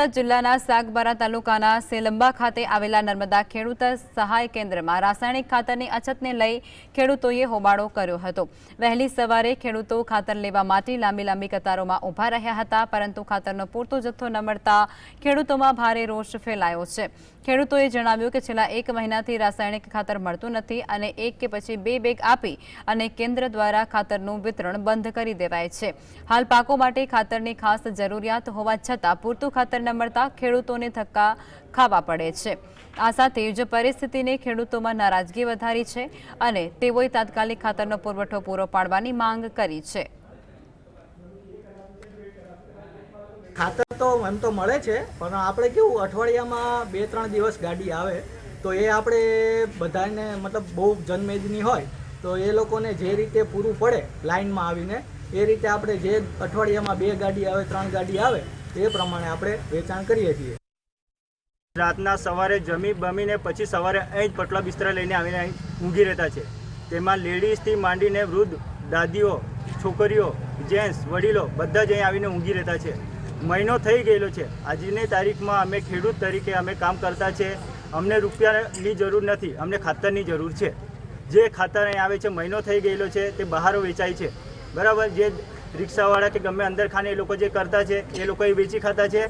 જિલ્લાના સાગબારા તાલુકાના સેલંબા ખાતે આવેલા નર્મદા ખેડૂત સહાય કેન્દ્રમાં રાસાયણિક ખાતરની અછતને લઈ ખેડૂતોએ હોબાળો કર્યો હતો। વહેલી સવારે ખેડૂતો ખાતર લેવા માટે લાંબી કતારોમાં ઊભા રહ્યા હતા, પરંતુ ખાતરનો પૂરતો જથ્થો ન મળતા ખેડૂતોમાં ભારે રોષ ફેલાયો છે। ખેડૂતોએ જણાવ્યું કે છેલ્લા 1 મહિનાથી રાસાયણિક ખાતર મળતું નથી અને એક કે પછી 2 બેગ આપી અને કેન્દ્ર દ્વારા ખાતરનું વિતરણ બંધ કરી દેવાય છે। હાલ પાકો માટે ખાતરની ખાસ જરૂરિયાત હોવા છતાં પૂરતું ખાતર ન મળતા ખેડૂતોને ધક્કા ખાવા પડે છે। આ સાથે જ પરિસ્થિતિને ખેડૂતોમાં નારાજગી વધારી છે અને તેઓએ તાત્કાલિક ખાતરનો પુરવઠો પૂરો પાડવાની માંગ કરી છે। ખાતર તો એમ તો મળે છે, પણ આપણે કેવું અઠવાડિયામાં 2-3 દિવસ ગાડી આવે તો એ આપણે બધાને મતલબ બહુ જનમેદની હોય તો એ લોકોને જે રીતે પૂરું પડે લાઇનમાં આવીને એ રીતે આપણે જે અઠવાડિયામાં 2 ગાડી આવે 3 ગાડી આવે એ પ્રમાણે આપણે વેચાણ કરીએ છીએ। રાતના સવારે જમી બમીને પછી સવારે અહીં જ પટલા બિસ્તરા લઈને આવીને અહીં ઊંઘી રહેતા છે। તેમાં લેડીઝથી માંડીને વૃદ્ધ, દાદીઓ, છોકરીઓ, જેન્ટ્સ, વડીલો બધા જ અહીં આવીને ઊંઘી રહેતા છે। મહિનો થઈ ગયેલો છે। આજની તારીખમાં અમે ખેડૂત તરીકે અમે કામ કરતા છે। અમને રૂપિયાની જરૂર નથી, અમને ખાતરની જરૂર છે। જે ખાતર અહીં આવે છે મહિનો થઈ ગયેલો છે તે બહાર વેચાય છે, બરાબર। જે રિક્ષાવાળા કે ગમે અંદર ખાને એ લોકો જે કરતા છે એ લોકો વેચી ખાતા છે।